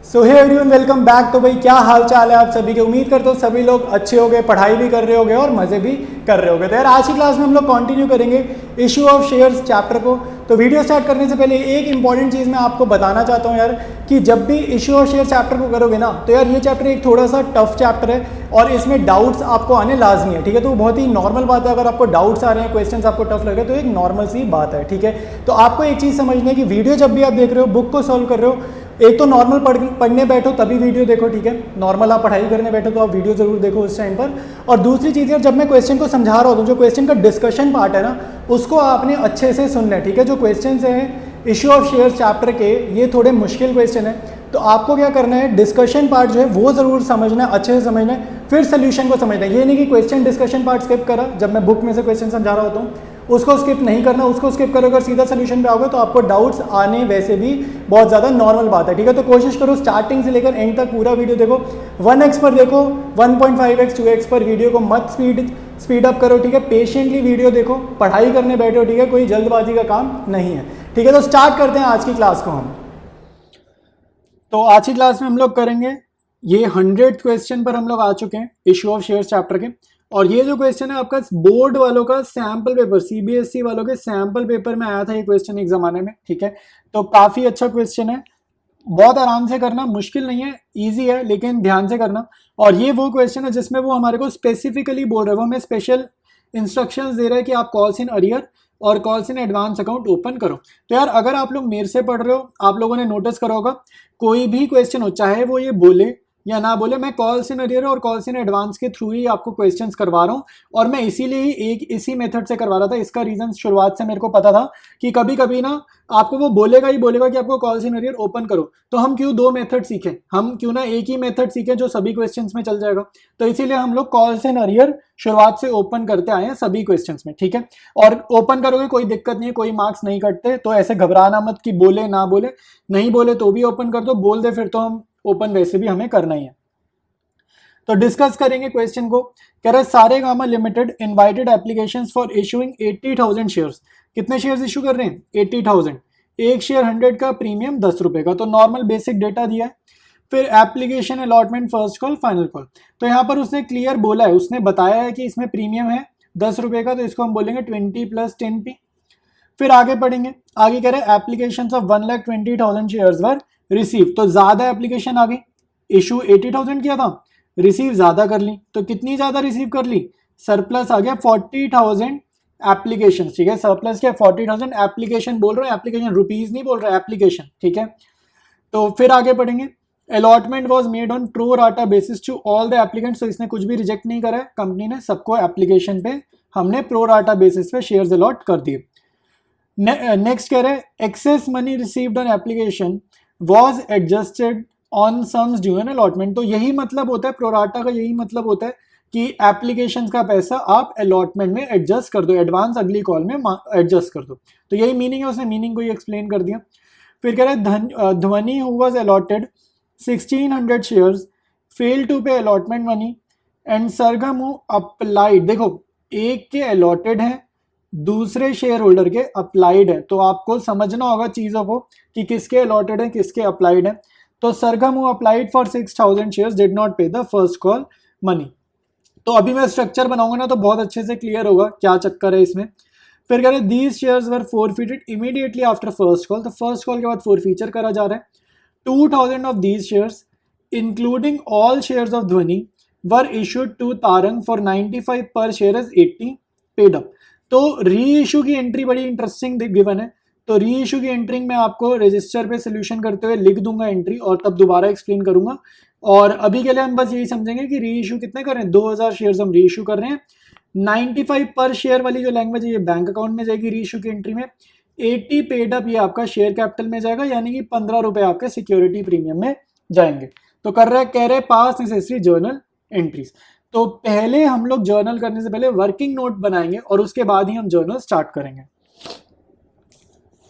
सो hey everyone, welcome back. तो भाई क्या हाल चाल है आप सभी के। उम्मीद करते हो सभी लोग अच्छे होंगे, पढ़ाई भी कर रहे होंगे और मज़े भी कर रहे होंगे। तो यार आज की क्लास में हम लोग कंटिन्यू करेंगे इशू ऑफ शेयर्स चैप्टर को। तो वीडियो स्टार्ट करने से पहले एक इंपॉर्टेंट चीज़ मैं आपको बताना चाहता हूँ यार, कि जब भी इशू ऑफ शेयर चैप्टर को करोगे ना, तो यार ये चैप्टर एक थोड़ा सा टफ चैप्टर है और इसमें डाउट्स आपको आने लाजमी है। ठीक है, तो बहुत ही नॉर्मल बात है। अगर आपको डाउट्स आ रहे हैं, क्वेश्चंस आपको टफ लग रहे हैं, तो एक नॉर्मल सी बात है। ठीक है, तो आपको एक चीज़ समझनी है कि वीडियो जब भी आप देख रहे हो, बुक को सॉल्व कर रहे हो, एक तो नॉर्मल पढ़ने बैठो तभी वीडियो देखो। ठीक है, नॉर्मल आप पढ़ाई करने बैठो तो आप वीडियो जरूर देखो उस टाइम पर। और दूसरी चीज़ है, जब मैं क्वेश्चन को समझा रहा हूँ, जो क्वेश्चन का डिस्कशन पार्ट है ना, उसको आपने अच्छे से सुनना है। ठीक है, जो क्वेश्चन हैं इशू ऑफ शेयर्स चैप्टर के, ये थोड़े मुश्किल क्वेश्चन है, तो आपको क्या करना है, डिस्कशन पार्ट जो है वो ज़रूर समझना है, अच्छे से समझना है, फिर सोल्यूशन को समझना है। ये नहीं कि क्वेश्चन डिस्कशन पार्ट स्किप करा, जब मैं बुक में से क्वेश्चन समझा रहा होता हूँ उसको स्किप नहीं करना। उसको स्किप करोगे और सीधा सोल्यूशन पे आओगे तो आपको डाउट्स आने वैसे भी बहुत ज़्यादा नॉर्मल बात है। ठीक है, तो कोशिश करो स्टार्टिंग से लेकर एंड तक पूरा वीडियो देखो। 1x पर देखो, 1.5x 2x पर वीडियो को मत स्पीड अप करो। ठीक है, पेशेंटली वीडियो देखो, पढ़ाई करने बैठो। ठीक है, कोई जल्दबाजी का काम नहीं है। ठीक है, तो स्टार्ट करते हैं आज की क्लास को हम। तो आज की क्लास में हम लोग करेंगे ये 100th क्वेश्चन पर हम लोग आ चुके हैं इशू ऑफ शेयर्स चैप्टर के। और ये जो क्वेश्चन है आपका बोर्ड वालों का सैंपल पेपर, सीबीएसई वालों के सैंपल पेपर में आया था ये क्वेश्चन एक जमाने में। ठीक है, तो काफी अच्छा क्वेश्चन है, बहुत आराम से करना, मुश्किल नहीं है, इजी है, लेकिन ध्यान से करना। और ये वो क्वेश्चन है जिसमें वो हमारे को स्पेसिफिकली बोल रहे हैं, वो हमें स्पेशल इंस्ट्रक्शंस दे रहे हैं कि आप कॉल्स इन अरियर और calls in advance account open करो। तो यार अगर आप लोग मेरे से पढ़ रहे हो, आप लोगों ने नोटिस करा होगा, कोई भी क्वेश्चन हो, चाहे वो ये बोले या ना बोले, मैं कॉल्स इन अरियर और कॉल्स इन एडवांस के थ्रू ही आपको क्वेश्चंस करवा रहा हूँ। और मैं इसीलिए ही इसी मेथड से करवा रहा था। इसका रीजन शुरुआत से मेरे को पता था कि कभी कभी ना आपको वो बोलेगा ही बोलेगा कि आपको कॉल्स इन अरियर ओपन करो, तो हम क्यों दो मेथड सीखें, हम क्यों ना एक ही मेथड सीखें जो सभी क्वेश्चंस में चल जाएगा। तो इसीलिए हम लोग कॉल्स इन अरियर शुरुआत से ओपन करते आए हैं सभी क्वेश्चंस में। ठीक है, और ओपन करोगे कोई दिक्कत नहीं है, कोई मार्क्स नहीं कटते। तो ऐसे घबराना मत कि बोले ना बोले, नहीं बोले तो भी ओपन कर दो, बोल दे फिर तो हम ओपन वैसे भी हमें करना ही है। तो डिस्कस करेंगे क्वेश्चन को। कह रहे Saregama limited invited applications for issuing 80,000 shares. कितने शेयर्स इशू कर रहे हैं? 80,000। एक शेयर 100 का, प्रीमियम 10 रुपए का। तो नॉर्मल बेसिक डेटा दिया है। फिर application allotment, first call, final call. तो यहाँ पर उसने क्लियर बोला है, उसने बताया है कि इसमें प्रीमियम है 10 रुपए का, तो इसको हम बोलेंगे 20 + 10p। फिर आगे पढ़ेंगे, आगे कह रहे हैं application of 1,20,000 shares were receive. तो ज्यादा एप्लीकेशन आ गई, इशू 80,000 किया था, रिसीव ज्यादा कर ली। तो कितनी ज्यादा रिसीव कर ली? सरप्लस आ गया 40,000 एप्लीकेशन। ठीक है, सरप्लस क्या? 40,000 एप्लीकेशन बोल रहे हैं, एप्लीकेशन, रुपीज नहीं बोल रहे, एप्लीकेशन। ठीक है, तो फिर आगे पढ़ेंगे। Allotment was made on pro rata basis to all the applicants. तो इसने कुछ भी रिजेक्ट नहीं करा है, कंपनी ने सबको एप्लीकेशन पे हमने प्रो राटा बेसिस पे शेयर्स अलॉट कर दिए। नेक्स्ट कह रहे हैं excess money received on application was adjusted on sums due on allotment. तो यही मतलब होता है प्रोराटा का, यही मतलब होता है कि एप्लीकेशन का पैसा आप अलॉटमेंट में एडजस्ट कर दो, एडवांस अगली कॉल में एडजस्ट कर दो। तो यही मीनिंग है, उसने मीनिंग को ही एक्सप्लेन कर दिया। फिर कह रहे हैं Dhwani who was allotted 1600 shares fail to pay allotment money and Sargam who applied. देखो, एक के अलॉटेड है, दूसरे शेयर होल्डर के अप्लाइड है। तो आपको समझना होगा चीजों को कि किसके अलॉटेड है, किसके अप्लाइड है। तो Sargam who applied for 6,000 shares did not pay the first call money. तो अभी मैं स्ट्रक्चर बनाऊंगा ना तो बहुत अच्छे से क्लियर होगा क्या चक्कर है इसमें। फिर कह रहे हैं these shares were forfeited immediately after first call. तो फर्स्ट कॉल के बाद फॉरफीचर करा जा रहा है। 2,000 of these shares including all shares of Dhwani were issued to Tarang for 95 per share as 80 paid up. तो री इशू की एंट्री बड़ी इंटरेस्टिंग गिवन है। तो री इशू की एंट्री में आपको रजिस्टर पे सोल्यूशन करते हुए लिख दूंगा एंट्री, और तब दोबारा एक्सप्लेन करूंगा। और अभी के लिए हम बस यही समझेंगे कि री इशू कितने कर रहे हैं, 2,000 शेयर्स हम री इशू कर रहे हैं। 95 पर शेयर वाली जो लैंग्वेज है ये बैंक अकाउंट में जाएगी री इशू की एंट्री में। 80 पेड अप ये आपका शेयर कैपिटल में जाएगा, यानी कि 15 रुपए आपके सिक्योरिटी प्रीमियम में जाएंगे। तो कह रहे पास नेसेसरी जर्नल एंट्रीज। तो पहले हम लोग जर्नल करने से पहले वर्किंग नोट बनाएंगे और उसके बाद ही हम जर्नल स्टार्ट करेंगे।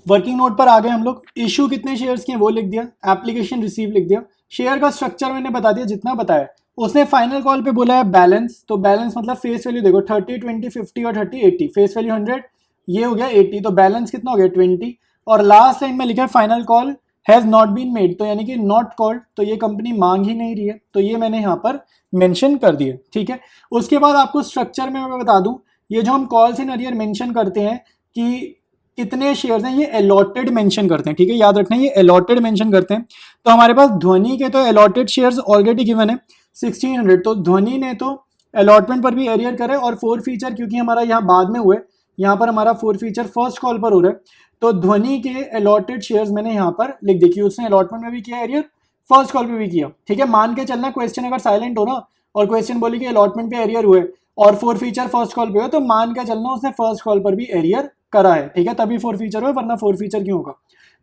वर्किंग नोट पर आ गए हम लोग। इशू कितने शेयर्स के हैं वो लिख दिया, एप्लीकेशन रिसीव लिख दिया। शेयर का स्ट्रक्चर मैंने बता दिया जितना बताया। उसने फाइनल कॉल पे बोला है बैलेंस। तो बैलेंस मतलब फेस वैल्यू देखो 30, 20, 50 और 30, 80। फेस वैल्यू 100, ये हो गया 80, तो बैलेंस कितना हो गया 20। और लास्ट लाइन में लिखा है final call has not been made, तो यानी कि नॉट कॉल्ड, तो ये कंपनी मांग ही नहीं रही है, तो ये मैंने यहाँ पर मेंशन कर दिया, ठीक है। उसके बाद आपको स्ट्रक्चर में मैं बता दूं, ये जो हम कॉल्स इन अरियर मेंशन करते हैं कि कितने शेयर्स हैं, ये अलॉटेड मेंशन करते हैं, ठीक है, याद रखना ये अलॉटेड मेंशन करते हैं। तो हमारे पास ध्वनि के तो अलॉटेड शेयर्स ऑलरेडी गिवन है 1600, तो ध्वनि ने तो अलॉटमेंट पर भी एरियर करे, और फोर फीचर क्योंकि हमारा यहाँ बाद में हुए, यहाँ पर हमारा फोर फीचर फर्स्ट कॉल पर हो रहा है, तो ध्वनि के अलॉटेड शेयर्स मैंने यहाँ पर लिख देखिए, उसने अलॉटमेंट में भी किया एरियर, फर्स्ट कॉल पे भी किया, ठीक है। मान के चलना क्वेश्चन अगर साइलेंट हो ना और क्वेश्चन बोली कि अलॉटमेंट पे एरियर हुए और फोर फीचर फर्स्ट कॉल पे हो, तो मान के चलना उसने फर्स्ट कॉल पर भी एरियर करा है, ठीक है, तभी फोर फीचर हो, वरना फोर फीचर क्यों होगा।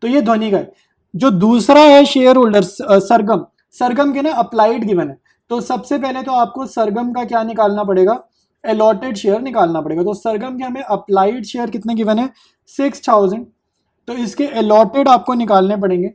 तो ये ध्वनि का है। जो दूसरा है शेयर होल्डर सरगम, सरगम के ना अप्लाइड गिवन है, तो सबसे पहले तो आपको सरगम का क्या निकालना पड़ेगा, अलॉटेड शेयर निकालना पड़ेगा। तो सरगम के हमें अप्लाइड शेयर कितने गिवन है 6000, तो इसके अलॉटेड आपको निकालने पड़ेंगे।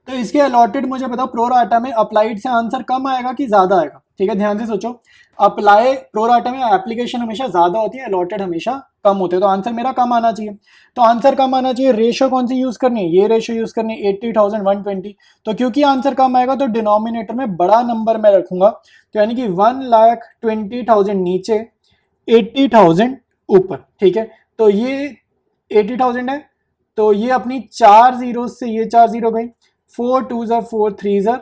तो इसके अलॉटेड मुझे बताओ प्रोराटा में अप्लाइड से आंसर कम आएगा कि ज्यादा आएगा, ठीक है, ध्यान से सोचो। अप्लाई प्रोराटा में एप्लीकेशन हमेशा ज्यादा होती है, अलॉटेड हमेशा कम होते हैं, तो आंसर मेरा कम आना चाहिए। तो आंसर कम आना चाहिए, रेशो कौन सी यूज करनी है, ये रेशो यूज करनी है 80,120। तो क्योंकि आंसर कम आएगा तो डिनोमिनेटर में बड़ा नंबर मैं रखूंगा, तो यानी कि 1,20,000 नीचे 80,000 ऊपर, ठीक है। तो ये 80,000 है, तो ये अपनी 4 जीरो से ये 4 जीरो गई, 4 2 4 3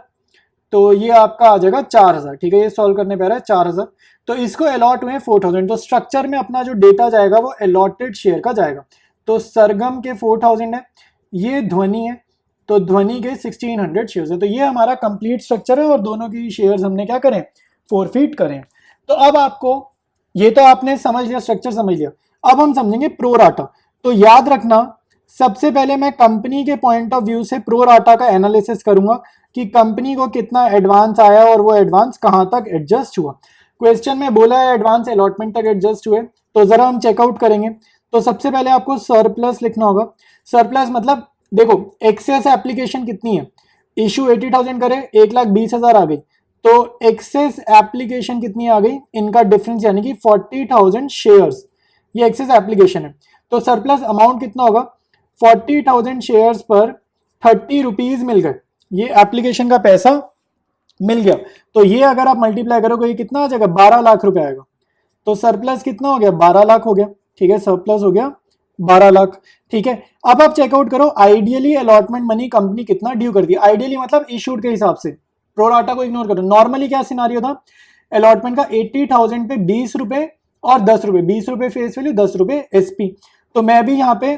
तो ये आपका आ जाएगा 4000, ठीक है, ये सॉल्व करने पे आ रहा है 4000। तो इसको अलॉट हुए 4000, तो स्ट्रक्चर में अपना जो डेटा जाएगा वो अलॉटेड शेयर का जाएगा। तो सरगम के 4000 है, ये ध्वनि है, तो ध्वनि के 1600 शेयर्स है। तो ये हमारा कंप्लीट स्ट्रक्चर है और दोनों की शेयर्स हमने क्या करें, फोरफीट करें। तो अब आपको ये तो आपने समझ लिया, स्ट्रक्चर समझ लिया, अब हम समझेंगे प्रोराटा। तो याद रखना सबसे पहले मैं कंपनी के पॉइंट ऑफ व्यू से प्रोराटा का एनालिसिस करूंगा कि कंपनी को कितना एडवांस आया और वो एडवांस कहां तक एडजस्ट हुआ। क्वेश्चन में बोला है एडवांस अलॉटमेंट तक एडजस्ट हुए, तो जरा हम चेकआउट करेंगे। तो सबसे पहले आपको सरप्लस लिखना होगा। सरप्लस मतलब देखो एक्सेस एप्लीकेशन कितनी है, इशू 80,000 करे 1,20,000 आ गई, तो एक्सेस एप्लीकेशन कितनी आ गई, इनका डिफरेंस यानी कि 40,000 शेयर्स, ये एक्सेस एप्लीकेशन है। तो सरप्लस अमाउंट कितना होगा, 40,000 शेयर्स पर 30 रुपीज मिल गए, ये एप्लीकेशन का पैसा मिल गया। तो ये अगर आप मल्टीप्लाई करोगे ये कितना आ जाएगा, 12 लाख रुपए आएगा। तो सरप्लस कितना हो गया, 12 लाख हो गया, ठीक है, सरप्लस हो गया 12 लाख, ठीक है। अब आप चेकआउट करो आइडियली अलॉटमेंट मनी कंपनी कितना ड्यू करती है, आइडियली मतलब इशूड के हिसाब से, प्रोराटा को इग्नोर करो। नॉर्मली क्या सिनारियो था, अलॉटमेंट का 80,000 पे 20 रुपए और 10 रुपए, 20 रुपए फेस वैल्यू 10 रुपए एसपी। तो मैं भी यहाँ पे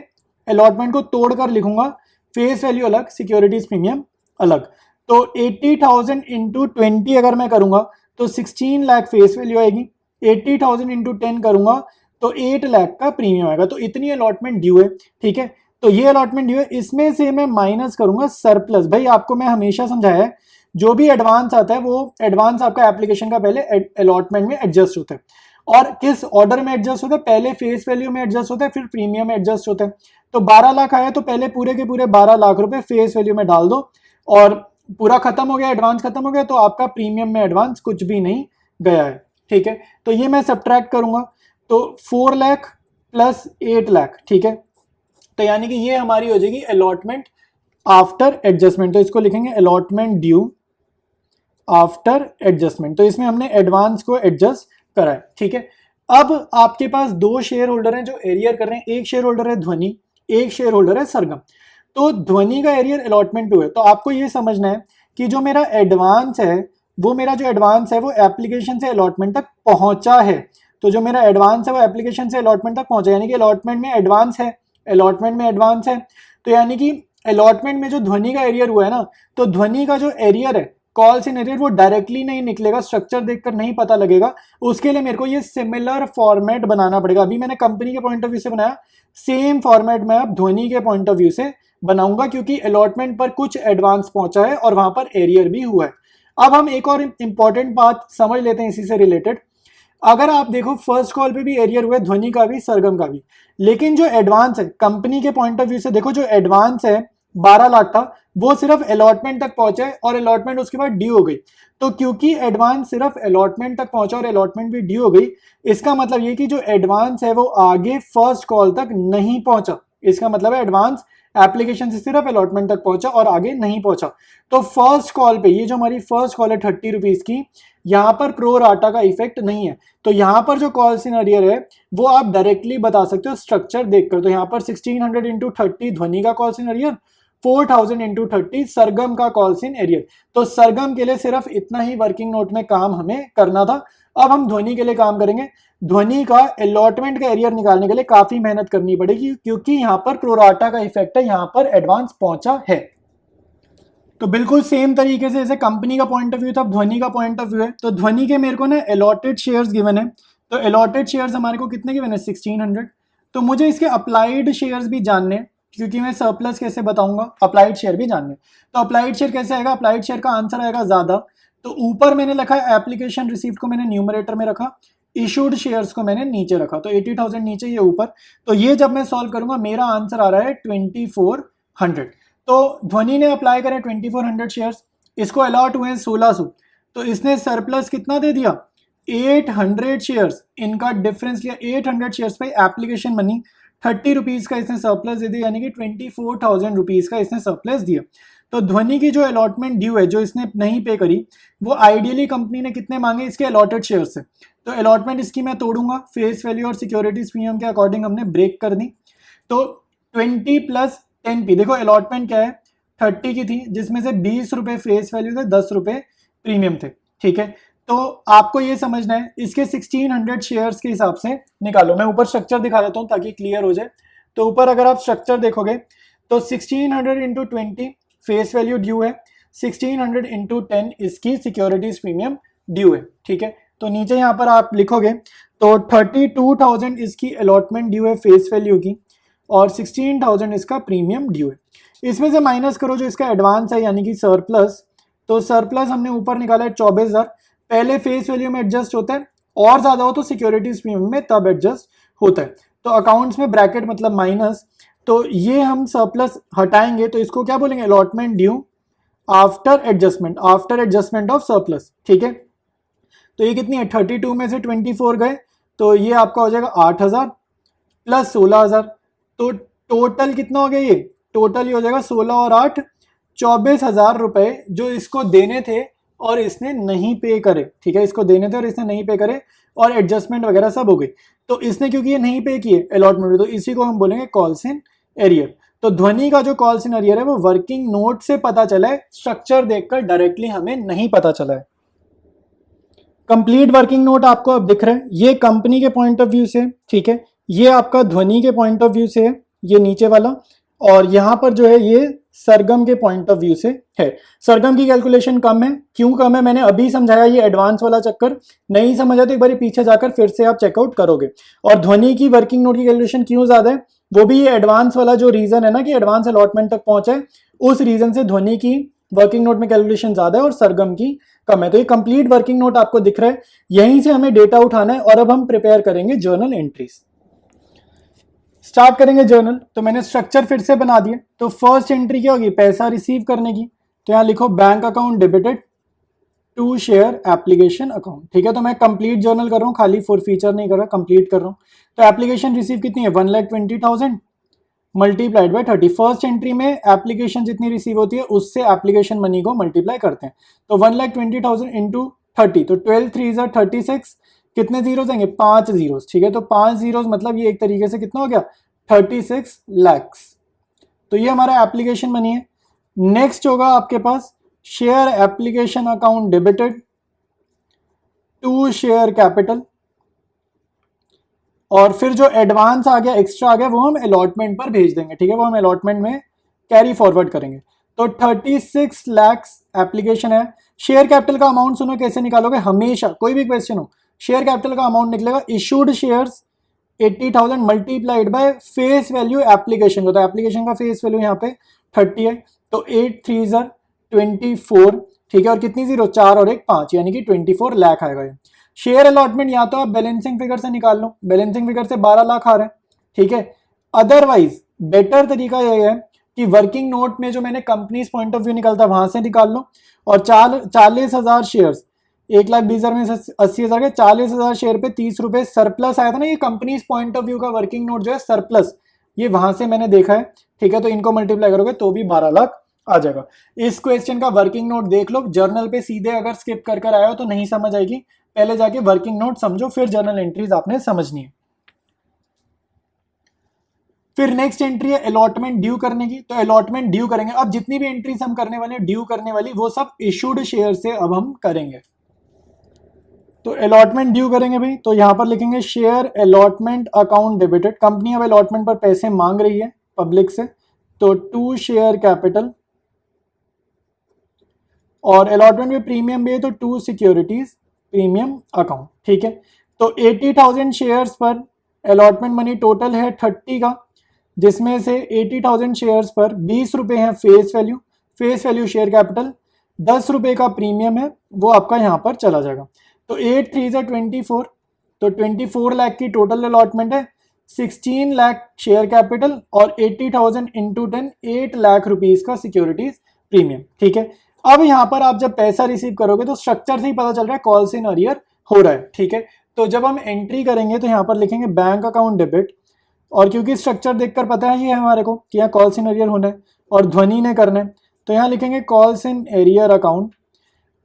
अलॉटमेंट को तोड़कर लिखूंगा, फेस वैल्यू अलग, सिक्योरिटीज प्रीमियम अलग। तो 80,000 इंटू 20 अगर मैं करूंगा तो 16 लाख फेस वैल्यू आएगी, 80,000 इंटू 10 करूंगा तो 8 लाख का प्रीमियम आएगा। तो इतनी अलॉटमेंट ड्यू है, ठीक है। तो ये अलॉटमेंट ड्यू है, इसमें से मैं माइनस करूंगा सरप्लस। भाई आपको मैं हमेशा समझाया है जो भी एडवांस आता है वो एडवांस आपका एप्लीकेशन का पहले अलॉटमेंट में एडजस्ट होता है, और किस ऑर्डर में एडजस्ट होता है, पहले फेस वैल्यू में एडजस्ट होता है फिर प्रीमियम में एडजस्ट होता है। तो 12 लाख आया तो पहले पूरे के पूरे 12 लाख रुपए फेस वैल्यू में डाल दो, और पूरा खत्म हो गया, एडवांस खत्म हो गया, तो आपका प्रीमियम में एडवांस कुछ भी नहीं गया है, ठीक है। तो ये मैं सब्ट्रैक्ट करूंगा, तो 4 लाख प्लस 8 लाख, ठीक है। तो यानी कि ये हमारी हो जाएगी अलॉटमेंट आफ्टर एडजस्टमेंट। तो इसको लिखेंगे अलॉटमेंट ड्यू आफ्टर एडजस्टमेंट। तो इसमें हमने एडवांस को एडजस्ट करा है, ठीक है। अब आपके पास दो शेयर होल्डर हैं जो एरियर कर रहे हैं, एक शेयर होल्डर है ध्वनि, एक शेयर होल्डर है सरगम। तो ध्वनि का एरियर अलॉटमेंट पे हुआ है, तो आपको ये समझना है कि जो मेरा एडवांस है वो मेरा जो एडवांस है वो एप्लीकेशन से अलॉटमेंट तक पहुंचा है। तो जो मेरा एडवांस है वो एप्लीकेशन से अलॉटमेंट तक पहुंचा, यानी कि अलॉटमेंट में एडवांस है, अलॉटमेंट में एडवांस है। तो यानी कि अलॉटमेंट में जो ध्वनि का एरियर हुआ है ना, तो ध्वनि का जो एरियर है कॉल्स इन एरियर वो डायरेक्टली नहीं निकलेगा, स्ट्रक्चर देखकर नहीं पता लगेगा, उसके लिए मेरे को ये सिमिलर फॉर्मेट बनाना पड़ेगा। अभी मैंने कंपनी के पॉइंट ऑफ व्यू से बनाया, सेम फॉर्मेट में अब ध्वनि के पॉइंट ऑफ व्यू से बनाऊंगा, क्योंकि अलॉटमेंट पर कुछ एडवांस पहुंचा है और वहां पर एरियर भी हुआ है। अब हम एक और इंपॉर्टेंट बात समझ लेते हैं इसी से रिलेटेड। अगर आप देखो फर्स्ट कॉल पे भी एरियर हुआ है, ध्वनि का भी सरगम का भी, लेकिन जो एडवांस है कंपनी के पॉइंट ऑफ व्यू से देखो, जो एडवांस है 12 लाख था वो सिर्फ अलॉटमेंट तक पहुंचा है और अलॉटमेंट उसके बाद ड्यू हो गई। तो क्योंकि एडवांस सिर्फ अलॉटमेंट तक पहुंचा और अलॉटमेंट भी ड्यू हो गई, इसका मतलब ये कि जो एडवांस है वो आगे फर्स्ट कॉल तक नहीं पहुंचा। इसका मतलब है एडवांस एप्लीकेशन से सिर्फ अलॉटमेंट तक पहुंचा और आगे नहीं पहुंचा। तो फर्स्ट कॉल पे, ये जो हमारी फर्स्ट कॉल है 30 रुपीज की, यहाँ पर प्रो राटा का इफेक्ट नहीं है। तो यहाँ पर जो कॉल्स इन अरियर है वो आप डायरेक्टली बता सकते हो स्ट्रक्चर देखकर। तो यहाँ पर 1600 इंटू 30 ध्वनि का कॉल्स इन अरियर, 4000 इंटू 30 सरगम का कॉल्स इन एरियर। तो सरगम के लिए सिर्फ इतना ही वर्किंग नोट में काम हमें करना था। अब हम ध्वनि के लिए काम करेंगे। ध्वनि का अलॉटमेंट का एरियर निकालने के लिए काफी मेहनत करनी पड़ेगी, क्योंकि यहाँ पर प्रोराटा का इफेक्ट है, यहाँ पर एडवांस पहुंचा है। तो बिल्कुल सेम तरीके से जैसे कंपनी का पॉइंट ऑफ व्यू था, ध्वनि का पॉइंट ऑफ व्यू है। तो ध्वनि के मेरे को ना अलॉटेड शेयर्स गिवन है। तो अलॉटेड शेयर्स हमारे को कितने गिवन है, 1600। तो मुझे इसके अप्लाइड शेयर्स भी जानने, क्योंकि मैं सरप्लस कैसे बताऊंगा, अप्लाइड शेयर भी जानने। तो अप्लाइड शेयर कैसे आएगा, अप्लाइड शेयर का आंसर आएगा ज्यादा। तो ऊपर मैंने लिखा है एप्लीकेशन रिसीव्ड को मैंने न्यूमरेटर में रखा, इशूड शेयर्स को मैंने नीचे रखा। तो 80,000 नीचे, ये ऊपर। तो ये जब मैं सॉल्व करूंगा मेरा आंसर आ रहा है 2400। तो ध्वनि ने अप्लाई करे 2400 शेयर्स, इसको अलॉट हुए 1600। तो इसने सरप्लस कितना दे दिया, 800 शेयर्स। इनका डिफरेंस लिया 800 शेयर्स पे एप्लीकेशन मनी 30 रुपीज का इसने सरप्लस दे दिया, यानी कि 24,000 रुपीज का इसने सरप्लस दिया। तो ध्वनि की जो अलॉटमेंट ड्यू है, जो इसने नहीं पे करी, वो आइडियली कंपनी ने कितने मांगे इसके अलॉटेड शेयर से। तो अलॉटमेंट इसकी मैं तोड़ूंगा, फेस वैल्यू और सिक्योरिटीज प्रीमियम के अकॉर्डिंग हमने ब्रेक कर दी। तो 20 प्लस 10p, देखो अलॉटमेंट क्या है, 30 की थी, जिसमें से 20 रुपए फेस वैल्यू थे, 10 रुपए प्रीमियम थे। ठीक है, तो आपको ये समझना है, इसके 1600 शेयर्स के हिसाब से निकालो। मैं ऊपर स्ट्रक्चर दिखा देता हूँ ताकि क्लियर हो जाए। तो ऊपर अगर आप स्ट्रक्चर देखोगे तो 1600 इंटू 20 फेस वैल्यू ड्यू है, 1600 इंटू 10 इसकी सिक्योरिटीज प्रीमियम ड्यू है। ठीक है, तो नीचे यहाँ पर आप लिखोगे तो 32,000 इसकी अलॉटमेंट ड्यू है फेस वैल्यू की, और 16,000 इसका प्रीमियम ड्यू है। इसमें से माइनस करो जो इसका एडवांस है, यानी कि सरप्लस। तो सरप्लस हमने ऊपर निकाला है 24,000। पहले फेस वैल्यू में एडजस्ट होता है, और ज्यादा हो तो सिक्योरिटीज प्रीमियम में तब एडजस्ट होता है। तो अकाउंट्स में ब्रैकेट मतलब माइनस, तो ये हम सरप्लस हटाएंगे तो इसको क्या बोलेंगे, allotment due after adjustment, after adjustment of surplus. ठीक है, तो ये कितनी है, 32 में से 24 गए, तो ये आपका हो जाएगा 8,000 प्लस 16,000। तो टोटल कितना हो गया, ये टोटल ये हो जाएगा 16 और 8 24,000 रुपए जो इसको देने थे और इसने नहीं पे करे। ठीक है, इसको देने थे और इसने नहीं पे करे, और एडजस्टमेंट वगैरह सब हो गई। तो इसने क्योंकि ये नहीं पे किए अलॉटमेंट में, तो इसी को हम बोलेंगे कॉल्स इन एरियर। तो ध्वनि का जो कॉल्स इन एरियर है वो वर्किंग नोट से पता चला है, स्ट्रक्चर देखकर डायरेक्टली हमें नहीं पता चला है। कंप्लीट वर्किंग नोट आपको अब दिख रहा है, ये कंपनी के पॉइंट ऑफ व्यू से। ठीक है, ये आपका ध्वनि के पॉइंट ऑफ व्यू से है, ये नीचे वाला, और यहाँ पर जो है ये सरगम के पॉइंट ऑफ व्यू से है। सरगम की कैलकुलेशन कम है, क्यों कम है मैंने अभी समझाया, ये एडवांस वाला चक्कर नहीं समझा तो एक बार पीछे जाकर फिर से आप चेकआउट करोगे। और ध्वनि की वर्किंग नोट की कैलकुलेशन क्यों ज्यादा है, वो भी ये एडवांस वाला जो रीजन है ना कि एडवांस अलॉटमेंट तक पहुंचा है, उस रीजन से ध्वनि की वर्किंग नोट में कैलकुलेशन ज्यादा है और सरगम की कम है। तो ये कंप्लीट वर्किंग नोट आपको दिख रहा है, यहीं से हमें डेटा उठाना है। और अब हम प्रिपेयर करेंगे जर्नल एंट्रीज, स्टार्ट करेंगे जर्नल। तो मैंने स्ट्रक्चर फिर से बना दिया। तो फर्स्ट एंट्री क्या होगी, पैसा रिसीव करने की। तो यहाँ लिखो bank account debited to share application account. ठीक है, तो मैं कंप्लीट जर्नल कर रहा हूँ, खाली फॉर फीचर नहीं कर रहा, कंप्लीट कर रहा हूँ। तो एप्लीकेशन रिसीव कितनी है, 1,20,000 मल्टीप्लाइड बाय 30। फर्स्ट एंट्री में एप्लीकेशन जितनी रिसीव होती है उससे एप्लीकेशन मनी को मल्टीप्लाई करते हैं। तो 1,20,000 इंटू 30, तो 12 3 36, कितने जीरोस आएंगे, 5 जीरोस। ठीक है, तो 5 जीरोस मतलब ये एक तरीके से कितना हो गया, 36 लाख। तो ये हमारा एप्लीकेशन मनी है। नेक्स्ट होगा आपके पास share application account debited to share capital, और फिर जो एडवांस आ गया, एक्स्ट्रा आ गया, वो हम अलॉटमेंट पर भेज देंगे। ठीक है, वो हम अलॉटमेंट में कैरी फॉरवर्ड करेंगे। तो 36 लाख एप्लीकेशन है। शेयर कैपिटल का अमाउंट सुनो कैसे निकालोगे, हमेशा कोई भी क्वेश्चन हो शेयर कैपिटल का अमाउंट निकलेगा issued shares 80,000 multiplied by face value application को। तो एप्लीकेशन का फेस वैल्यू यहाँ पे 30 है, तो 8 3 24। ठीक है, और कितनी जीरो, 4 और 1 5, यानी कि 24 लाख आएगा। ये शेयर अलॉटमेंट या तो आप बैलेंसिंग फिगर से निकाल लो, बैलेंसिंग फिगर से 12 लाख आ रहा है। ठीक है, अदरवाइज बेटर तरीका यह है कि वर्किंग नोट में जो मैंने कंपनीज पॉइंट ऑफ व्यू निकालता वहां से निकाल लो, और 40,000 शेयर्स, 1,20,000 में से 80,000 के 40,000 शेयर पे 30 रुपए सरप्लस आया था ना, ये कंपनीज पॉइंट ऑफ व्यू का वर्किंग नोट जो है सरप्लस, ये वहां से मैंने देखा है, ठीक है। तो इनको मल्टीप्लाई करोगे तो भी 12 लाख आ जाएगा। इस क्वेश्चन का वर्किंग नोट देख लो, जर्नल पे सीधे अगर स्किप कर कर आए हो तो नहीं समझ आएगी, पहले जाके वर्किंग नोट समझो, फिर जर्नल एंट्रीज आपने समझनी है। फिर नेक्स्ट एंट्री है अलॉटमेंट ड्यू करने की, तो अलॉटमेंट ड्यू करेंगे। अब जितनी भी एंट्रीज हम करने वाले हैं ड्यू करने वाली, वो सब इशूड शेयर से अब हम करेंगे। तो अलॉटमेंट ड्यू करेंगे भाई, तो यहां पर लिखेंगे share allotment account debited. Company अब अलॉटमेंट पर पैसे मांग रही है पब्लिक से, तो टू शेयर कैपिटल, और अलॉटमेंट में प्रीमियम भी है तो टू सिक्योरिटीज प्रीमियम अकाउंट, ठीक है। तो 80,000 शेयर्स पर अलॉटमेंट मनी टोटल है 30 का, जिसमें से 80,000 शेयर्स पर 20 रुपए है फेस वैल्यू शेयर कैपिटल, 10 रुपए का प्रीमियम है, वो आपका यहाँ पर चला जाएगा। तो 8 3 से 24, तो 24 लाख की टोटल अलॉटमेंट है, 16 लाख शेयर कैपिटल और 80,000 इंटू 10 8 लाख रुपीज का सिक्योरिटीज प्रीमियम, ठीक है। अब यहाँ पर आप जब पैसा रिसीव करोगे तो स्ट्रक्चर से ही पता चल रहा है कॉल्स इन अरियर हो रहा है, ठीक है। तो जब हम एंट्री करेंगे तो यहाँ पर लिखेंगे बैंक अकाउंट डेबिट, और क्योंकि स्ट्रक्चर देखकर पता है ये हमारे को कि यहाँ कॉल्स इन एरियर होना है और ध्वनि ने करना है, तो यहाँ लिखेंगे कॉल्स इन एरियर अकाउंट,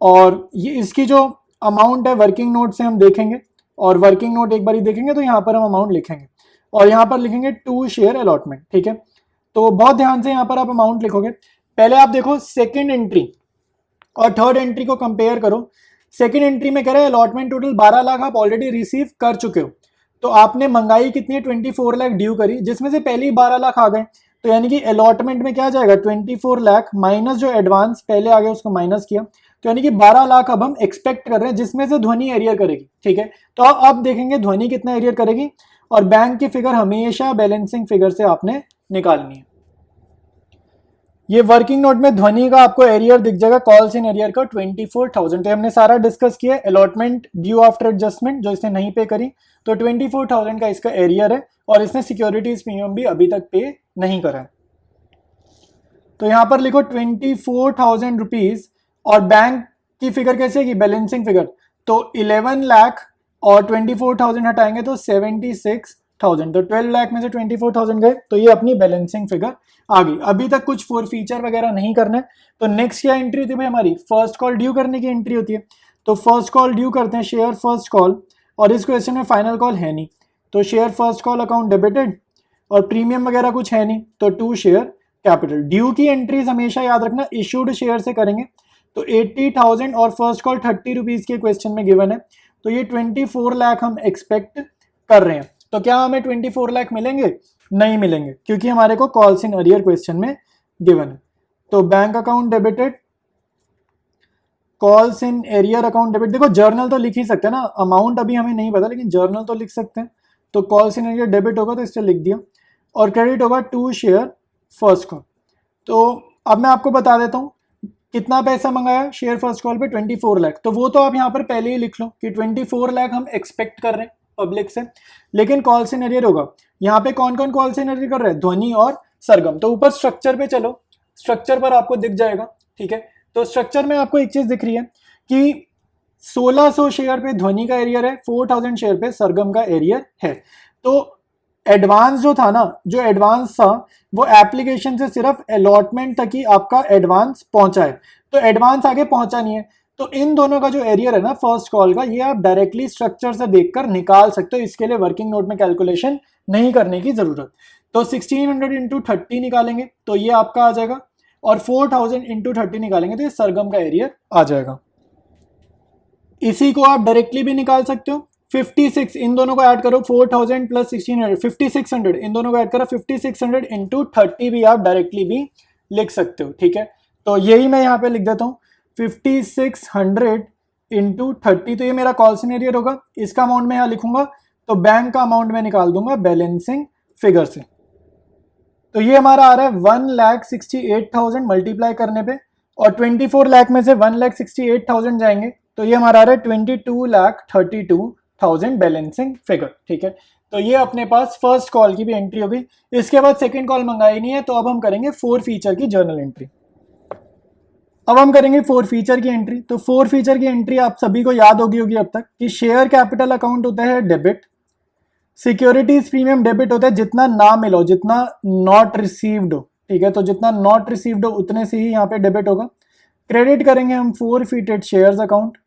और ये इसकी जो अमाउंट है वर्किंग नोट से हम देखेंगे, और वर्किंग नोट एक बार ही देखेंगे तो यहाँ पर हम अमाउंट लिखेंगे, और यहाँ पर लिखेंगे टू शेयर अलॉटमेंट, ठीक है। तो बहुत ध्यान से यहाँ पर आप अमाउंट लिखोगे। पहले आप देखो सेकेंड एंट्री और थर्ड एंट्री को कंपेयर करो। सेकेंड एंट्री में कह रहा है अलॉटमेंट टोटल 12 लाख आप ऑलरेडी रिसीव कर चुके हो, तो आपने मंगाई कितनी है 24 लाख ड्यू करी, जिसमें से पहले ही 12 लाख आ गए, तो यानी कि अलॉटमेंट में क्या जाएगा 24 लाख माइनस जो एडवांस पहले आ गया उसको माइनस किया, तो यानी कि 12 लाख अब हम एक्सपेक्ट कर रहे हैं, जिसमें से ध्वनि एरियर करेगी, ठीक है। तो अब देखेंगे ध्वनि कितना एरियर करेगी, और बैंक की फिगर हमेशा बैलेंसिंग फिगर से आपने निकालनी है। ये वर्किंग नोट में ध्वनि का आपको एरियर दिख जाएगा, कॉल्स इन एरियर का 24,000, तो हमने सारा डिस्कस किया। अलॉटमेंट ड्यू आफ्टर एडजस्टमेंट जो इसने नहीं पे करी, तो 24,000 का इसका एरियर है, और इसने सिक्योरिटीज प्रीमियम भी अभी तक पे नहीं करा है। तो यहां पर लिखो 24,000 रुपीज, और बैंक की फिगर कैसे है, बैलेंसिंग फिगर, तो 11 लाख और 24,000 हटाएंगे तो 76,000, तो 12 लाख में से 24,000 गए, तो ये अपनी बैलेंसिंग फिगर आ गई। अभी तक कुछ फोर फीचर वगैरह नहीं करना है। तो नेक्स्ट क्या एंट्री होती है भाई हमारी, फर्स्ट कॉल ड्यू करने की एंट्री होती है। तो फर्स्ट कॉल ड्यू करते हैं, शेयर फर्स्ट कॉल, और इस क्वेश्चन में फाइनल कॉल है नहीं, तो share first call account debited, और प्रीमियम वगैरह कुछ है नहीं, तो टू शेयर कैपिटल। ड्यू की एंट्रीज हमेशा याद रखना इशूड शेयर से करेंगे। तो 80,000 और फर्स्ट कॉल 30 रुपीज के क्वेश्चन में गिवन है, तो ये 24 लाख हम एक्सपेक्ट कर रहे हैं। तो क्या हमें 24 लाख मिलेंगे, नहीं मिलेंगे, क्योंकि हमारे को कॉल्स इन अरियर क्वेश्चन में गिवन है। तो bank account debited, calls in arrear account debit, देखो जर्नल तो लिख ही सकते हैं ना, अमाउंट अभी हमें नहीं पता लेकिन जर्नल तो लिख सकते हैं। तो कॉल्स इन एरियर डेबिट होगा तो इससे लिख दिया, और क्रेडिट होगा टू शेयर फर्स्ट कॉल। तो अब मैं आपको बता देता हूँ कितना पैसा मंगाया शेयर फर्स्ट कॉल पे, 24 लाख, तो वो तो आप यहाँ पर पहले ही लिख लो कि 24 लाख हम एक्सपेक्ट कर रहे हैं पब्लिक से, लेकिन कॉल्स इन एरियर होगा। यहाँ पे कौन कौन कॉल्स इन एरियर कर रहे हैं, ध्वनि और सरगम। तो ऊपर स्ट्रक्चर पे चलो, स्ट्रक्चर पर आपको दिख जाएगा, ठीक है। तो स्ट्रक्चर में आपको एक चीज दिख रही है कि 1600 शेयर पे ध्वनि का एरियर है, 4000 शेयर पे सरगम का एरियर है। तो एडवांस जो था ना, जो एडवांस था वो एप्लीकेशन से सिर्फ अलॉटमेंट तक ही आपका एडवांस पहुंचा है, तो एडवांस आगे पहुंचा नहीं है। तो इन दोनों का जो एरियर है ना फर्स्ट कॉल का, ये आप डायरेक्टली स्ट्रक्चर से देखकर निकाल सकते हो, इसके लिए वर्किंग नोट में कैलकुलेशन नहीं करने की जरूरत। तो 1600 इंटू 30 निकालेंगे तो ये आपका आ जाएगा, और 4000 इंटू 30 निकालेंगे तो ये सरगम का एरियर आ जाएगा। इसी को आप डायरेक्टली भी निकाल सकते हो। 56, इन दोनों को ऐड करो, 4000 प्लस 1600, 5600, इन दोनों को ऐड करो, 5600 इंटू 30 भी आप डायरेक्टली भी लिख सकते हो, ठीक है। तो यही मैं यहाँ पे लिख देता हूँ 5600 इंटू 30, तो ये मेरा कॉल्स इन एरियर होगा। इसका अमाउंट मैं यहाँ लिखूंगा, तो बैंक का अमाउंट मैं निकाल दूंगा बैलेंसिंग फिगर से। तो ये हमारा आ रहा है 1,68,000 मल्टीप्लाई करने पे, और 24 लाख में से 1,68,000 जाएंगे, तो ये हमारा आ रहा है 22,32,000 बैलेंसिंग फिगर, ठीक है। तो ये अपने पास फर्स्ट कॉल की भी एंट्री होगी। इसके बाद सेकंड कॉल मंगाई नहीं है, तो अब हम करेंगे 4 फीचर की जर्नल एंट्री। अब हम करेंगे 4 फीचर की एंट्री। तो 4 फीचर की एंट्री आप सभी को याद होगी अब तक कि शेयर कैपिटल अकाउंट होता है डेबिट, सिक्योरिटीज प्रीमियम डेबिट होता है जितना ना मिलो, जितना नॉट रिसीव्ड हो, ठीक है। तो जितना नॉट रिसीव्ड हो उतने से ही यहाँ पे डेबिट होगा। क्रेडिट करेंगे हम फोरफिटेड शेयर्स अकाउंट,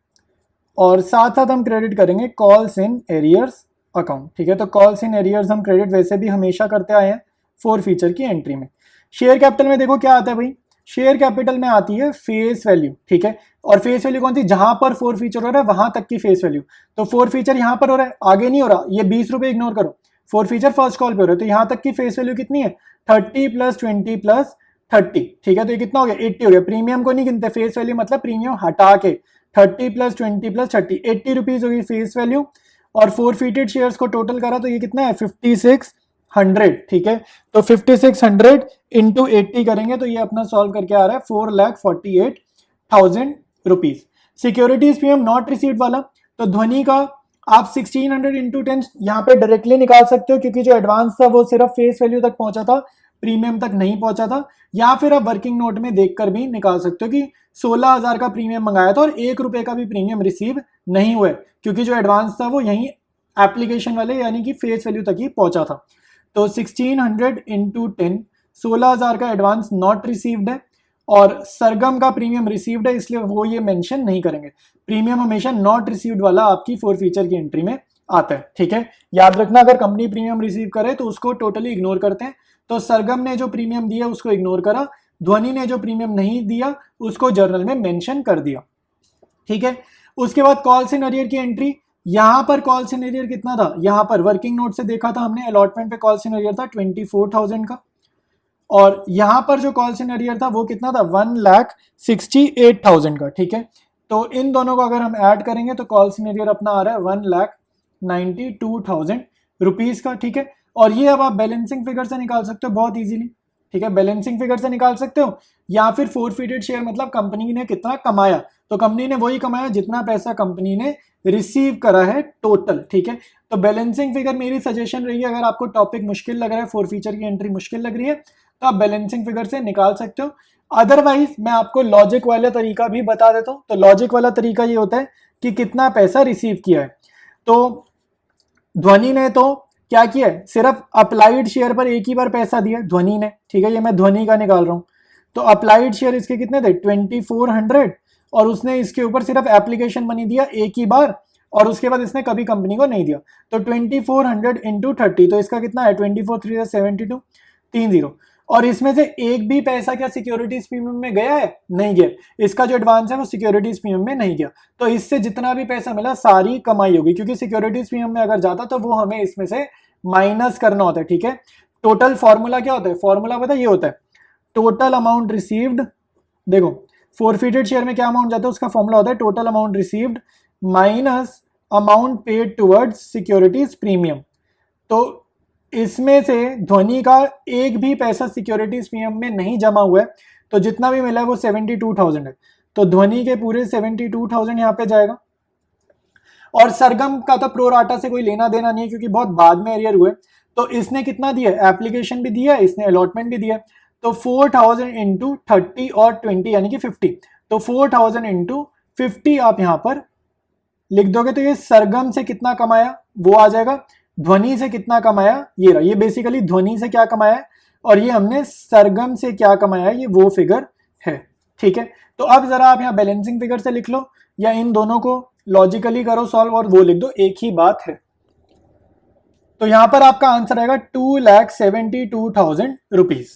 और साथ साथ हम क्रेडिट करेंगे कॉल्स इन एरियर्स अकाउंट, ठीक है। तो कॉल्स इन एरियर्स हम क्रेडिट वैसे भी हमेशा करते आए हैं फोर फीचर की एंट्री में। शेयर कैपिटल में देखो क्या आता है भाई, शेयर कैपिटल में आती है फेस वैल्यू, ठीक है। और फेस वैल्यू कौन सी, जहां पर फोर फीचर हो रहा है वहां तक की फेस वैल्यू। तो फोर फीचर यहां पर हो रहा है, आगे नहीं हो रहा, ये 20 रुपए इग्नोर करो, फोर फीचर फर्स्ट कॉल पे हो रहा है, तो यहां तक की फेस वैल्यू कितनी है 30 + 20 + 30, ठीक है। तो ये कितना हो गया 80 हो गया। प्रीमियम को नहीं गिनते, फेस वैल्यू मतलब प्रीमियम हटा के 30 + 20 + 30 80 रुपीज होगी फेस वैल्यू। और फोरफिटेड शेयर्स को टोटल करा तो ये कितना है 5600, ठीक है। तो 5600 इंटू 80 करेंगे तो ये अपना सॉल्व करके आ रहा है 4,48,000 rupees. Securities premium not received वाला, तो ध्वनि का आप 1600 इंटू 10 यहाँ पे डायरेक्टली निकाल सकते हो, क्योंकि जो एडवांस था वो सिर्फ फेस वैल्यू तक पहुंचा था, प्रीमियम तक नहीं पहुंचा था। या फिर आप वर्किंग नोट में देखकर भी निकाल सकते हो कि 16,000 का प्रीमियम मंगाया था और 1 रुपए का भी प्रीमियम रिसीव नहीं हुआ, क्योंकि जो एडवांस था वो यहीं एप्लीकेशन वाले यानी कि फेस वैल्यू तक ही पहुंचा था। तो 1600 इंटू 10, 16,000 का एडवांस नॉट रिसीव्ड है और सरगम का प्रीमियम रिसीव्ड है, इसलिए वो ये मेंशन नहीं करेंगे। प्रीमियम हमेशा नॉट रिसीव्ड वाला आपकी फोर फीचर की एंट्री में आता है, ठीक है। याद रखना, अगर कंपनी प्रीमियम रिसीव करे तो उसको टोटली इग्नोर करते हैं। तो सरगम ने जो प्रीमियम दिया उसको इग्नोर करा, ध्वनि ने जो प्रीमियम नहीं दिया उसको जर्नल में मेंशन कर दिया, ठीक है। उसके बाद कॉल सिनेरियर की एंट्री, यहां पर कॉल सिनेरियर कितना था, यहां पर वर्किंग नोट से देखा था हमने, अलॉटमेंट पे कॉल सिनेरियर था 24,000 का, और यहां पर जो कॉल सिनेरियर था वो कितना था 1,68,000 का, ठीक है। तो इन दोनों को अगर हम ऐड करेंगे तो कॉल सिनेरियर अपना आ रहा है 1,92,000 रुपीज का, ठीक है। और ये अब आप बैलेंसिंग फिगर से निकाल सकते हो बहुत इजीली, ठीक है। बैलेंसिंग फिगर से निकाल सकते हो, या फिर फोरफिटेड शेयर मतलब कंपनी ने कितना कमाया, तो कंपनी ने वही कमाया जितना पैसा कंपनी ने रिसीव करा है टोटल, ठीक है। तो बैलेंसिंग फिगर मेरी सजेशन रही है, अगर आपको टॉपिक मुश्किल लग रहा है, फोर फीचर की एंट्री मुश्किल लग रही है, तो आप बैलेंसिंग फिगर से निकाल सकते हो। अदरवाइज मैं आपको लॉजिक वाला तरीका भी बता देता हूँ। तो लॉजिक वाला तरीका ये होता है कि कितना पैसा रिसीव किया है। तो ध्वनि ने तो क्या किया है, सिर्फ अप्लाइड शेयर पर एक ही बार पैसा दिया ध्वनि ने, ठीक है। ये मैं ध्वनि का निकाल रहा हूं। तो अप्लाइड शेयर इसके कितने थे 2400, और उसने इसके ऊपर सिर्फ एप्लीकेशन मनी दिया एक ही बार, और उसके बाद इसने कभी कंपनी को नहीं दिया। तो 2400 इंटू 30, तो इसका कितना है 24 3 72 30, और इसमें से एक भी पैसा क्या सिक्योरिटीज प्रीमियम में गया है, नहीं गया। इसका जो एडवांस है वो सिक्योरिटीज प्रीमियम में नहीं गया। तो इससे जितना भी पैसा मिला सारी कमाई होगी, क्योंकि सिक्योरिटीज प्रीमियम में अगर जाता तो वो हमें इसमें से माइनस करना होता है, ठीक है। टोटल फॉर्मूला क्या होता है, फॉर्मूला पता ये होता है टोटल अमाउंट रिसीव्ड, देखो फोरफिटेड शेयर में क्या अमाउंट जाता है उसका फॉर्मूला होता है total amount received minus amount paid towards securities premium. तो इसमें से ध्वनि का एक भी पैसा सिक्योरिटीज प्रीमियम में नहीं जमा हुआ है, तो जितना भी मिला है वो 72,000 है। तो ध्वनि के पूरे 72,000 यहाँ पे जाएगा। और सरगम का तो प्रो राटा से कोई लेना देना नहीं है, क्योंकि बहुत बाद में एरियर हुए। तो इसने कितना दिया, एप्लीकेशन भी दिया, इसने अलॉटमेंट भी दिया। तो 4,000 इंटू 30 और 20 यानी कि 50, तो 4,000 इंटू 50 आप यहां पर लिख दोगे, तो ये सरगम से कितना कमाया वो आ जाएगा, ध्वनि से कितना कमाया ये रहा। ये बेसिकली ध्वनि से क्या कमाया है और ये हमने सरगम से क्या कमाया है, ये वो फिगर है, ठीक है। तो अब जरा आप यहाँ बैलेंसिंग फिगर से लिख लो, या इन दोनों को लॉजिकली करो सॉल्व और वो लिख दो, एक ही बात है। तो यहां पर आपका आंसर आएगा 2,72,000 रुपीज।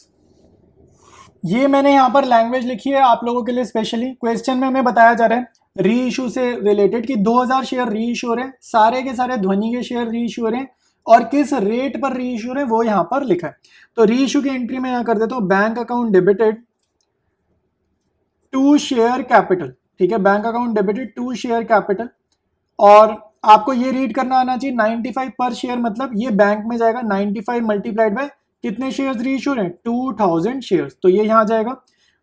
ये मैंने यहां पर लैंग्वेज लिखी है आप लोगों के लिए स्पेशली। क्वेश्चन में हमें बताया जा रहा है री इशू से रिलेटेड कि 2000 शेयर री इशू हो रहे हैं, सारे के सारे ध्वनि के शेयर री इशू हो रहे हैं, और किस रेट पर री इशू हो रहे हैं वो यहां पर लिखा है। तो री इशू की एंट्री में यहां कर देता हूं bank account debited to share capital, ठीक है। Bank account debited to share capital, और आपको ये रीड करना आना चाहिए 95 पर शेयर, मतलब ये बैंक में जाएगा 95 मल्टीप्लाइड बाय कितने शेयर्स री इशू हैं 2000 शेयर्स, तो ये यहां जाएगा।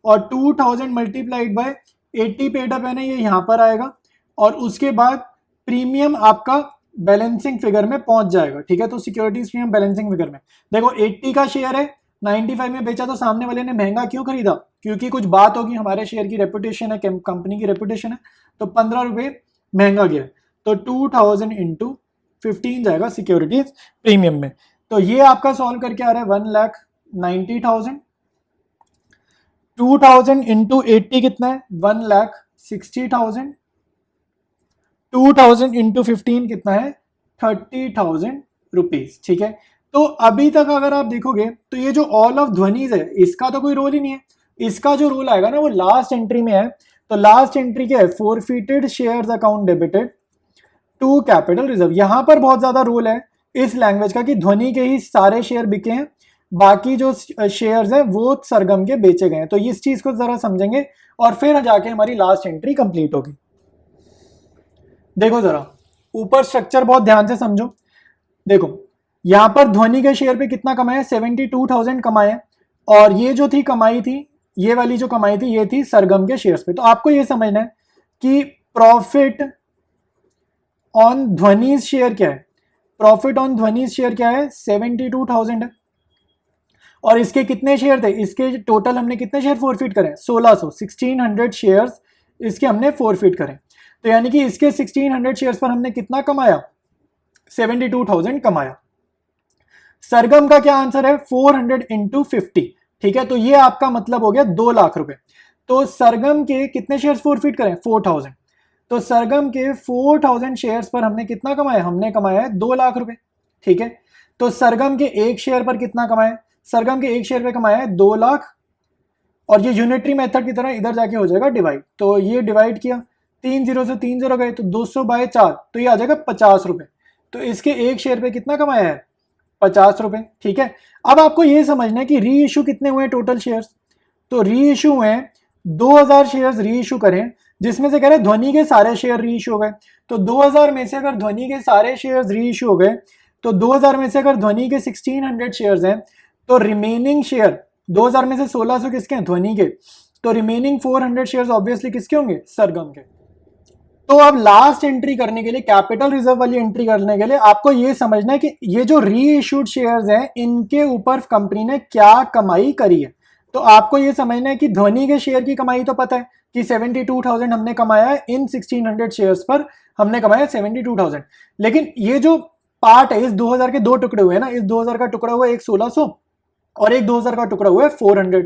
और 2000 मल्टीप्लाइड बाय 80 पेड अप है ना, ये यहां पर आएगा। और उसके बाद प्रीमियम आपका बैलेंसिंग फिगर में पहुंच जाएगा, ठीक है। तो सिक्योरिटीज प्रीमियम बैलेंसिंग फिगर में देखो 80 का शेयर है, 95 में बेचा, तो सामने वाले ने महंगा क्यों खरीदा, क्योंकि कुछ बात होगी, हमारे शेयर की रेपुटेशन है, कंपनी की रेपुटेशन है, तो 15 रुपए महंगा गया। तो 2000 इंटू 15 जाएगा सिक्योरिटीज प्रीमियम में। तो ये आपका सॉल्व करके आ रहा है 1,90,000। 2000 इंटू 80 कितना है 1,60,000। 2000 इंटू 15 कितना है 30,000 रुपीज। ठीक है, तो अभी तक अगर आप देखोगे तो ये जो ऑल ऑफ ध्वनिज है इसका तो कोई रोल ही नहीं है। इसका जो रोल आएगा ना वो लास्ट एंट्री में है। तो लास्ट एंट्री क्या है, forfeited shares account debited to capital reserve. यहां पर बहुत ज्यादा रोल है इस लैंग्वेज का कि ध्वनि के ही सारे शेयर बिके हैं, बाकी जो शेयर्स है वो सरगम के बेचे गए हैं। तो इस चीज को जरा समझेंगे और फिर जाके हमारी लास्ट एंट्री कंप्लीट होगी। देखो जरा ऊपर स्ट्रक्चर बहुत ध्यान से समझो। देखो यहां पर ध्वनि के शेयर पे कितना कमाया 72,000 कमाया, और ये जो थी कमाई थी, ये वाली जो कमाई थी ये थी सरगम के शेयर्स पे। तो आपको ये समझना है कि प्रॉफिट ऑन ध्वनि शेयर क्या है। प्रॉफिट ऑन ध्वनि शेयर क्या है 72,000 है, और इसके कितने शेयर थे, इसके टोटल हमने कितने शेयर फोरफिट करें 1600 शेयर्स इसके हमने फोरफिट करें। तो यानी कि इसके 1600 शेयर्स पर हमने कितना कमाया 72,000 कमाया। सरगम का क्या आंसर है 400 इंटू 50। ठीक है, तो ये आपका मतलब हो गया 2 लाख रुपए। तो सरगम के कितने शेयर्स फोरफिट करें 4000। तो सरगम के 4000 शेयर्स पर हमने कितना कमाया, हमने कमाया है 2 लाख रुपए। ठीक है, तो सरगम के एक शेयर पर कितना कमाया, सरगम के एक शेयर पे कमाया है 2 लाख, और ये यूनिटरी मेथड की तरह इधर जाके हो जाएगा डिवाइड। तो ये डिवाइड किया, 3 0 से 3 0 गए तो 200/4, तो ये आ जाएगा 50 रुपए। तो इसके एक शेयर पे कितना कमाया है 50 रुपए। ठीक है, अब आपको ये समझना है कि री इशू कितने हुए टोटल शेयर्स। तो री इशू हुए 2000 शेयर्स री इशू करें, जिसमें से कह रहे ध्वनि के सारे शेयर री इशू हो गए। तो 2000 में से अगर ध्वनि के सारे शेयर्स री इशू हो गए, तो 2000 में से अगर ध्वनि के 1600 शेयर्स हैं, तो रिमेनिंग शेयर 2000 में से 1600 किसके हैं ध्वनि के, तो रिमेनिंग 400 शेयर्स ऑब्वियसली किसके होंगे सरगम के। तो अब लास्ट एंट्री करने के लिए, कैपिटल रिजर्व वाली एंट्री करने के लिए आपको ये समझना है कि ये जो री इशूड शेयर्स हैं इनके ऊपर कंपनी ने क्या कमाई करी है। तो आपको ये समझना है कि ध्वनि के शेयर की कमाई तो पता है कि 72,000 हमने कमाया है, इन 1600 शेयर्स पर हमने कमाया 72,000। लेकिन ये जो पार्ट है इस 2000 के दो टुकड़े हुए हैं ना, इस 2000 का टुकड़ा हुआ है एक 1600 और एक 2000 का टुकड़ा हुआ है 400।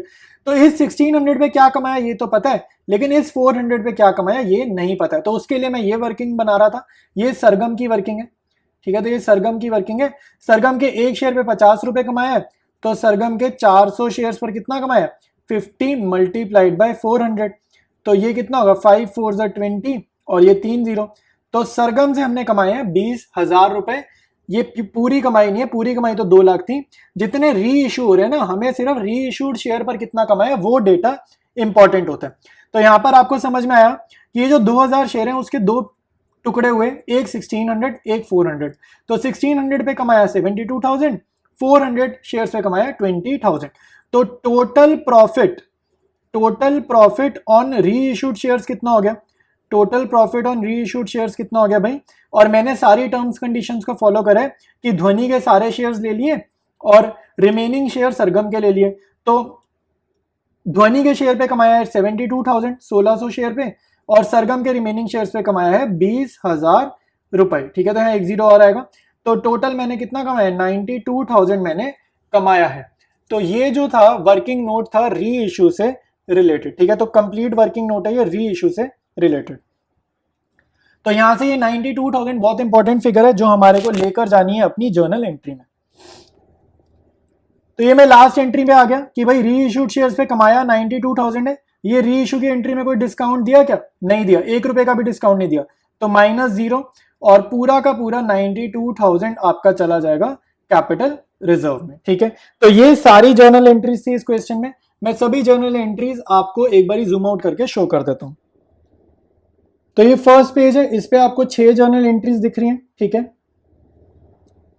तो इस 1600 पे क्या कमाया ये तो पता है, लेकिन इस 400 पे क्या कमाया ये नहीं पता है। तो उसके लिए मैं ये वर्किंग बना रहा था, ये सरगम की वर्किंग है। ठीक है, तो ये सरगम की वर्किंग है। सरगम के एक शेयर पे 50 रुपए कमाया है, तो सरगम के 400 शेयर्स पर कितना कमाया 50 मल्टीप्लाइड बाय 400। तो ये कितना होगा 5 4 20 और ये 3 0। तो सरगम से हमने कमाए हैं 20,000 रुपए। ये पूरी कमाई नहीं है, पूरी कमाई तो 2 लाख थी। जितने री इशू हो रहे हैं ना, हमें सिर्फ री इशूड शेयर पर कितना कमाया वो डेटा इंपॉर्टेंट होता है। तो यहां पर आपको समझ में आया कि ये जो 2000 शेयर हैं उसके दो टुकड़े हुए, एक 1600 एक 400। तो 1600 पे कमाया 72,000, 400 शेयर्स पे कमाया 20,000। तो टोटल प्रॉफिट ऑन री इशूड शेयर्स कितना हो गया, टोटल प्रॉफिट ऑन री इशूड शेयर्स कितना हो गया भाई। और मैंने सारी टर्म्स कंडीशंस को फॉलो करा है कि ध्वनि के सारे शेयर्स ले लिए और रिमेनिंग शेयर सरगम के ले लिए। तो ध्वनि के शेयर पे कमाया है 72,000 1600 शेयर पे, और सरगम के रिमेनिंग शेयर्स पे कमाया है 20,000 रुपए। ठीक है, तो यहाँ एक 0 और आएगा। तो टोटल मैंने कितना कमाया 92,000 मैंने कमाया है। तो ये जो था वर्किंग नोट था री इशू से रिलेटेड। ठीक है, तो कंप्लीट वर्किंग नोट है ये री इशू से रिलेटेड। तो यहां से ये 92,000 बहुत इंपॉर्टेंट फिगर है जो हमारे को लेकर जानी है अपनी जर्नल एंट्री में। तो ये मैं लास्ट एंट्री पे आ गया कि भाई री इशूड शेयर्स पे कमाया 92,000 है। ये री इशू की एंट्री में कोई डिस्काउंट दिया क्या, नहीं दिया, 1 रुपए का भी डिस्काउंट नहीं दिया। तो -0 और पूरा का पूरा 92,000 आपका चला जाएगा कैपिटल रिजर्व में। ठीक है, तो ये सारी जर्नल एंट्रीज थी इस क्वेश्चन में। मैं सभी जर्नल एंट्रीज आपको एक बार जूम आउट करके शो कर देता हूं। तो ये फर्स्ट पेज है, इस पे आपको 6 जर्नल एंट्रीज दिख रही हैं। ठीक है,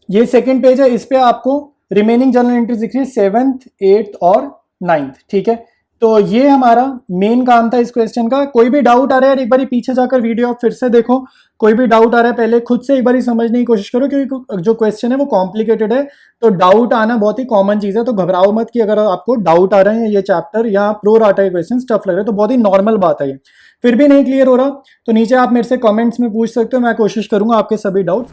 ये सेकंड पेज है, इस पे आपको रिमेनिंग जर्नल एंट्रीज दिख रही है 7th 8th और 9th। ठीक है, तो ये हमारा मेन काम था इस क्वेश्चन का। कोई भी डाउट आ रहा है एक बार पीछे जाकर वीडियो आप फिर से देखो। कोई भी डाउट आ रहा है पहले खुद से एक बार समझने की कोशिश करो, क्योंकि जो क्वेश्चन है वो कॉम्प्लिकेटेड है। तो डाउट आना बहुत ही कॉमन चीज है, तो घबराओ मत कि अगर आपको डाउट आ रहे हैं ये चैप्टर या प्रो राटा के क्वेश्चन टफ लग रहे हैं, तो बहुत ही नॉर्मल बात है ये। फिर भी नहीं क्लियर हो रहा तो नीचे आप मेरे से कमेंट्स में पूछ सकते हो, मैं कोशिश करूंगा आपके सभी डाउट्स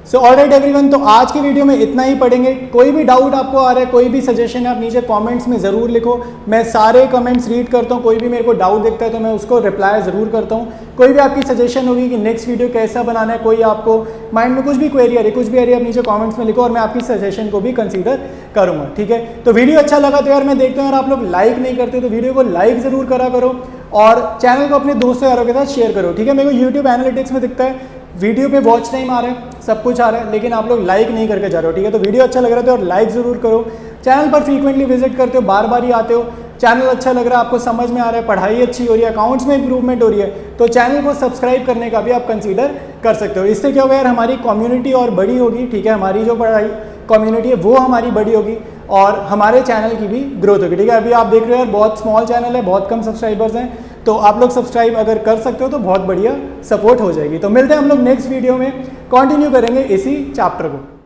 सो ऑलराइट एवरीवन, तो आज की वीडियो में इतना ही पढ़ेंगे। कोई भी डाउट आपको आ रहा है, कोई भी सजेशन है, आप नीचे कमेंट्स में ज़रूर लिखो। मैं सारे कमेंट्स रीड करता हूँ, कोई भी मेरे को डाउट दिखता है तो मैं उसको रिप्लाई ज़रूर करता हूँ। कोई भी आपकी सजेशन होगी कि नेक्स्ट वीडियो कैसा बनाना है, कोई आपको माइंड में कुछ भी क्वेरी आ रही, कुछ भी आ रही है, आप नीचे कमेंट्स में लिखो और मैं आपकी सजेशन को भी कंसीडर करूँगा। ठीक है, तो वीडियो अच्छा लगा तो यार मैं देखता हूँ यार आप लोग लाइक नहीं करते, तो वीडियो को लाइक ज़रूर करा करो और चैनल को अपने दोस्तों यारों के साथ शेयर करो। ठीक है, मेरे को यूट्यूब एनालिटिक्स में दिखता है वीडियो पे वॉच टाइम आ रहा है, सब कुछ आ रहा है, लेकिन आप लोग लाइक नहीं करके जा रहे हो। ठीक है, तो वीडियो अच्छा लग रहा है तो और लाइक ज़रूर करो। चैनल पर फ्रीक्वेंटली विजिट करते हो, बार बार ही आते हो, चैनल अच्छा लग रहा है, आपको समझ में आ रहा है, पढ़ाई अच्छी हो रही है, अकाउंट्स में इंप्रूवमेंट हो रही है, तो चैनल को सब्सक्राइब करने का भी आप कंसीडर कर सकते हो। इससे क्या होगा यार, हमारी कम्युनिटी और बड़ी होगी। ठीक है, हमारी जो पढ़ाई कम्युनिटी है वो हमारी बड़ी होगी और हमारे चैनल की भी ग्रोथ होगी। ठीक है, अभी आप देख रहे हो यार बहुत स्मॉल चैनल है, बहुत कम सब्सक्राइबर्स हैं, तो आप लोग सब्सक्राइब अगर कर सकते हो तो बहुत बढ़िया सपोर्ट हो जाएगी। तो मिलते हैं हम लोग नेक्स्ट वीडियो में, कंटिन्यू करेंगे इसी चैप्टर को।